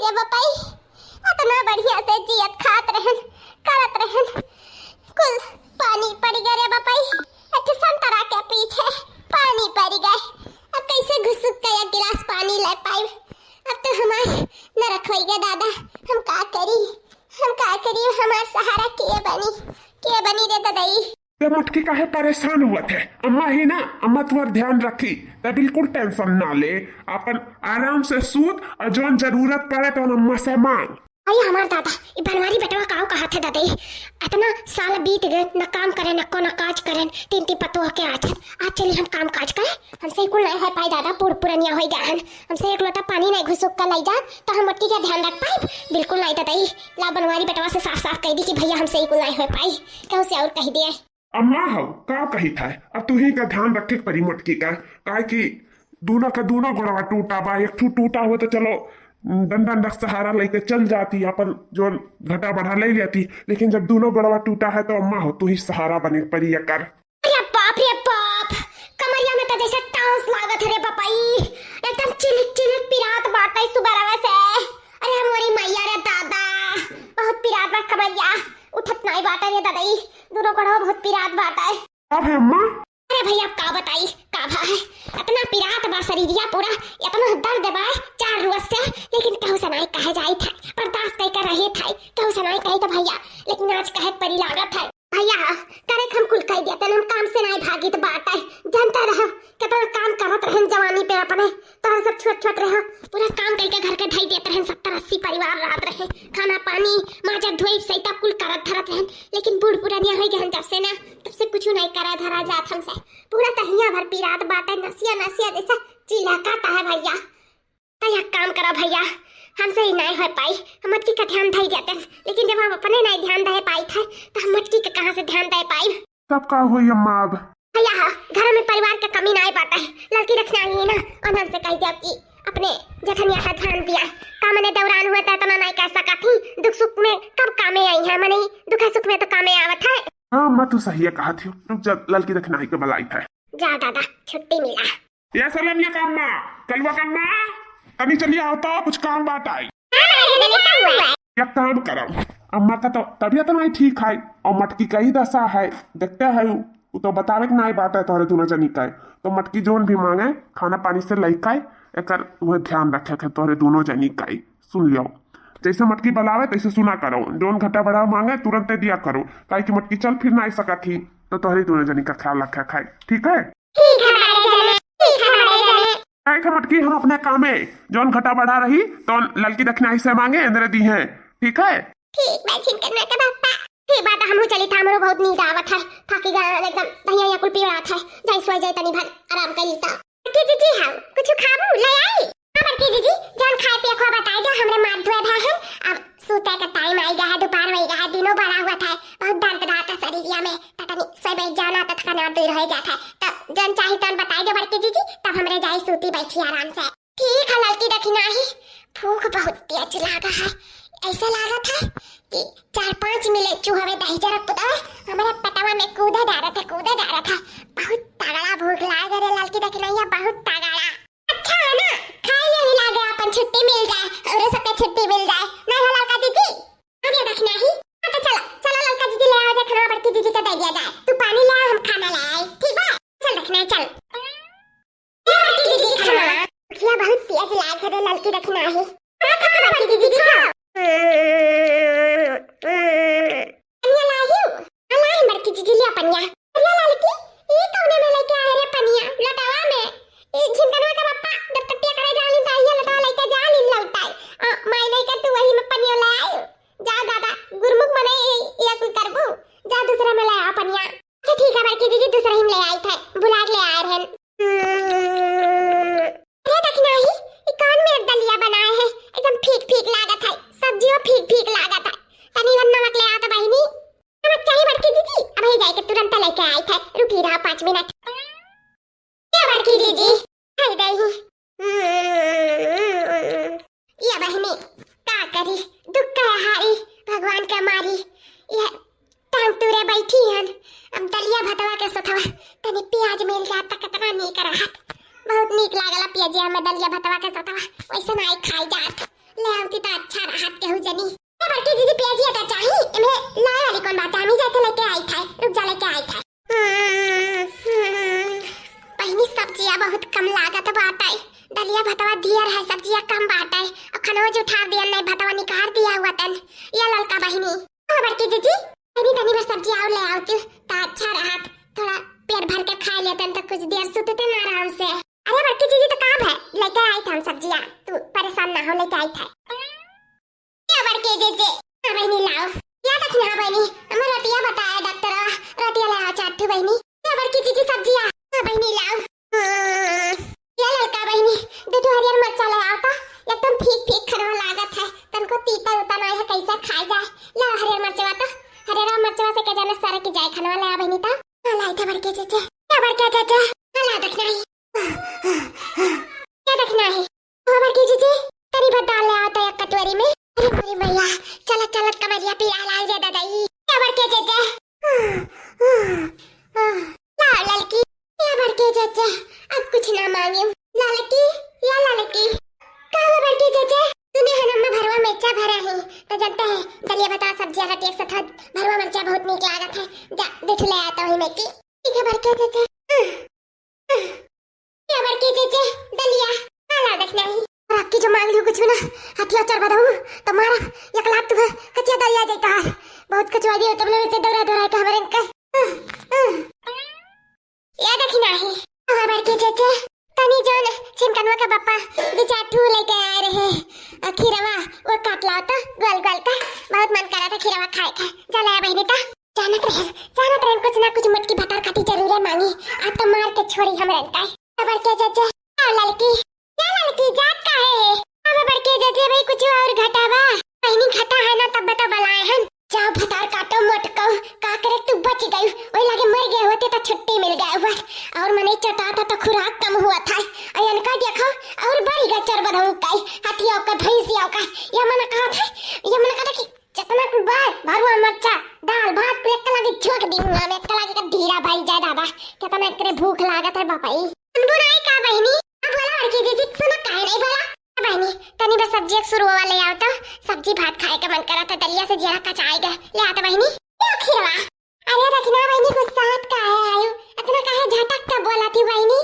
रे बापाई, इतना बढ़िया से जियत खात रहन करत रहन, कुल पानी पड़ गया रे बापाई। एक संतरा के पीछे पानी पड़ गए, अब कैसे घुसुक के एक गिलास पानी ले पाई। अब तो हमार नरक हो गया दादा, हम का करी हमार सहारा के बनी रे दादाई। ते मटकी काहे परेशान हुआ थे? अम्मा ही ना, अम्मा तुम्हार ध्यान रखी तो बिल्कुल टेंशन ना ले, अपन आराम से सूत और जौन जरूरत पड़े तो अम्मा से मांग। अरे हमार दादा ये बनवारी बेटवा काव कहा थे दादाई, इतना साल बीत गए न काम करे न को न काज करे, तीन पतो के आज चलिए हम काम काज करे। हमसे कुल नहीं है पाई दादा, पुरनिया हो गया हन, हमसे एक लोटा पानी नहीं घुसुक कर लाई जा तो हम मटकी का ध्यान रख पाए बिल्कुल नहीं दादाई। ला बनवारी बेटवा से साफ साफ कह दी कि भैया हमसे कुल नहीं हो पाई, कहूँ से और कह दिए। अम्मा हो का कही था, अब तू ही का ध्यान रखे परी मटकी का, काहे कि दोनों का दोनों गोड़वा टूटा बा, एक टूटा हुआ तो चलो डंडा सहारा लेके चल जाती, अपन जो घटा बढ़ा ले जाती, लेकिन जब दोनों गोड़वा टूटा है तो अम्मा हो तू ही सहारा बने परी कर। अरे बाप कमरिया में तो जैसे टांस लागत है रे बापाई, एकदम चिलिक पिरात बाटे सुबह रवे से। अरे हमारी मैया रे दादा बहुत पिरात बा कमरिया, उठत नहीं बाटे रे दादाई, दोनों गोड़वा बहुत पिरात बाटे। अब है अम्मा? अरे भैया का बताई का भा है, इतना पिरात बा शरीरिया पूरा, इतना दर्द बा चार रोज से, लेकिन कहू से नहीं कहे जाई था, बर्दाश्त कई कर रहे थे, कहू से नहीं कही तो भैया, लेकिन आज कहे परी लागत है भैया। करे हम कुल कह देते हम काम से नहीं भागी तो बात है, जानता रहो कितना काम करत रहन जवानी पे अपने, तोहर सब छोट रहो पूरा काम करके घर के ढाई देते रहन, 70-80 परिवार रात रहे, खाना पानी माजा धोई सहित कुल करत धरत रहन, लेकिन बूढ़ पुरानिया हो गए जब से ना, तब से कुछ नहीं करा धरा जात हमसे, पूरा तहिया भर पिरात बाटे, नसिया जैसा चिल्लाता है भैया। तो यह काम करा भैया, हमसे ही नहीं हो पाई, हम मटकी का ध्यान दे देते, लेकिन जब हम अपने नहीं ध्यान दे पाई थे तो हम मटकी का कहाँ से ध्यान दे पाई। तब का हुई अम्मा? अब भैया घर में परिवार का कमी नहीं पाता है, लड़की रखना ही ना, और हमसे कह दिया कि अपने जखन यहाँ ध्यान दिया का मैंने दौरान हुआ था तो मैं नहीं कह सका थी, दुख सुख में कब कामे आई है, मैंने दुख सुख में तो कामे आवत है। हाँ मैं तो सही है कहा थी, रुक जा लड़की रखना ही के बलाई था। जा दादा छुट्टी मिला। ये सलामिया का अम्मा, कलवा का अम्मा, अभी चलिए होता कुछ काम बात आई। एक काम करो, अम्मा का तो तबीयत नहीं ठीक है और मटकी का ही दशा है, देखते है वो तो बतावे नहीं बात है तोहरे दोनों जनी का, तो मटकी जोन भी मांगे खाना पानी से लइका एक वह ध्यान रखे के तोहरे दोनों जनी का, सुन लियो जैसे मटकी बलावे तैसे सुना करो, जोन घटा बढ़ा मांगे तुरंत दिया करो, काहे कि मटकी चल फिर नहीं सका थी तो तोहरे दोनों जनी का ख्याल रखे खाए, ठीक है? मटकी हम अपने काम में जोन घटा बढ़ा रही तो लड़की दक्षिणा ही से मांगे अंदर दी है, ठीक है? ठीक मैं छिन करने के पापा, ठीक बात हम चली था, हमरो बहुत नींद आवत है, थाकी गया एकदम दहिया या कुल पी रहा था, जाई सोई जाई तनी भर आराम कर लीता। के जी हां कुछ खाबू ले आई? हां के जी जान खाए पिए को बताई दो, हमरे मार दुए भा है, अब सोते का टाइम आई गया है, दोपहर हो गया है, दिनों बड़ा हुआ था, बहुत दर्द रहा था शरीरिया में, तनी सोई बैठ जाना तो थकान दूर हो जाता है, तो जन चाहिए तन बताई दो बड़की जी, तब हमरे जाई सूती बैठी आराम से। ठीक है लड़की दखिना ही, भूख बहुत तेज लगा है, ऐसा लागत है कि 4-5 मिनट चूहे दही जरा कुदा हमारे पटवा में कूदे डाला था, बहुत तगड़ा भूख लाग रे लड़की दखिना, ये बहुत तगड़ा। अच्छा है ना खाए ले लागे, अपन छुट्टी मिल जाए और सबके छुट्टी मिल जाए, नहीं हो लड़का दीदी अभी दखिना ही, तो चलो लड़का दीदी ले आओ, जा खाना बड़की दीदी को दे दिया जाए, तू पानी ले हम खाना ले आए, ठीक है? चल दखिना चल, बड़की दीदी खाना ये बहुत तेज लाग रे लड़की दखिना ही, बड़की दीदी खाओ पनिया लायू, अलाही बड़की दीदी लिया पनिया, अल्लाह लड़की ये कौने में लेके आए रे पनिया, लटावा में ये झिंकनवा का पप्पा जब टट्टिया करे जाली त ये लटावा लेके जाली लौटाई, मैं नहीं कर तू वही में पनिया ले आयू, जा दादा गुरमुख मने ये कुल करबू, जा दूसरा में ले आ पनिया। अच्छा ठीक है बड़की दीदी दूसरा ही ले आई थे, बुला ले आए रहन। अरे देखना ही ये कौन में दलिया बनाए है, एकदम फीक लागत है, सब्जियों फीक लागत है, तनी नमक ले आ तो बहिनी, नमक चाहिए बड़की दीदी, अभी जाके तुरंत लेके आई थे, रुकी रहो 5 मिनट। ये बड़की दीदी हाय दही, ये बहिनी का करी, दुख का हारी भगवान के मारी, ये टांग तुरे बैठी हन, अब दलिया भतवा के सथवा तनी प्याज मिल जात त कितना नीक रहत, बहुत नीक लागला पियजिया में दलिया भतवा के सथवा, वैसे नहीं खाई जात, ले आवती तो अच्छा रहत केहू जनी ए बड़की दीदी प्याजी आता चाही एमे लाए वाली कौन बात है हम ही जाते लेके आई था रुक जा लेके आई था पहली सब्जियां बहुत कम लागत बाटे दलिया भतवा दिया है सब्जियां कम बाटे और खनोज उठा दिया नहीं भतवा निकाल दिया हुआ तन ये ललका बहिनी ओ बड़की दीदी तनी तनी बस सब्जी और ले आवती तो अच्छा रहत थोड़ा पेट भर के खा लेते तो कुछ देर सोते ना आराम से अरे बड़की दीदी तो काम है लेके आई था हम सब्जियां तू परेशान ना हो लेके आई था ये बड़की दीदी बहिनी लाओ या तक ना बहिनी हमर रोटियां बताया डॉक्टर रोटियां ले आओ चाटू बहिनी ये बड़की दीदी सब्जियां बहिनी लाओ ये लड़का बहिनी दो हरियर मिर्चा ले आओ तो एकदम फीक फीक खरवा लागत है तनको तीता उता नहीं है कैसे खाए जाए ला हरियर मिर्चवा तो हरियर मिर्चवा से के जाने सारे की जाए खनवा ले आ बहिनी तो लाई था बड़के चाचा क्या बड़के चाचा ला देखना है क्या देखना है ओ बड़के चाचा तनी भर डाल ले आओ तो एक कटोरी में अरे मेरी भैया चलत चलत कमरिया पीला लाई रे दादाई क्या बड़के चाचा ला लड़की या बड़के चाचा अब कुछ ना मांगे लड़की या लड़की कहाँ बड़के चाचा तूने हनम्मा भरवा मिर्चा भरा है तो जानता है दलिया बता सब्जियां का टेस्ट था भरवा मिर्चा बहुत नीक लागत है जा देख ले आता हूं मैं की ठीक है बड़के चाचा या बड़के चाचा दलिया ला देखना है और आपकी जो मांग ली कुछ ना हथिया चर बदाऊं तो मारा एक लाख तुम्हें कच्चा दलिया देता है बहुत कचवा दिया तुमने से दौरा दौरा के हमारे अंकल या देखना है और बड़के चाचा तनी जोन छिमकनवा का पापा दो चाटू लेके आए रहे खीरवा वो काट लाओ तो गोल गोल का बहुत मन करा था खीरवा खाए का चल आया बहनी तो जानत रहे कुछ ना कुछ मटकी भटार काटी जरूर है मांगी आज तो मार के छोड़ी हम रंटा है बड़के चाचा लड़की क्या लड़की जात का है अब बड़के चाचा भाई कुछ और घटावा बहनी घटा है ना तब बता बुलाए हैं जाओ भतार काटो मटको का करे तू बच गई वही लगे मर गए होते तो छुट्टी मिल गया हुआ और मने चटाता तो खुराक कम हुआ था अयन का देखो और बड़ी गचर बधाऊ काई हाथियों का भैंसियों का ये मैंने कहा था कि जितना कुछ बार भरवा मिर्चा दाल भात पे एक लगी झोंक दी मुंह में एक लगी का धीरा भाई जाए दादा कितना करे भूख लागत है बापाई बुनाई का बहनी अब बोला लड़की दीदी सुनो काहे नहीं बोला बहनी तनी बस सब्जी शुरू वाले आओ तो सब्जी भात खाए का मन करा था दलिया से जरा कचाएगा ले आता बहनी क्यों खिरवा अरे रखना बहनी कुछ साथ का है आयु इतना काहे झटक का बोला थी बहनी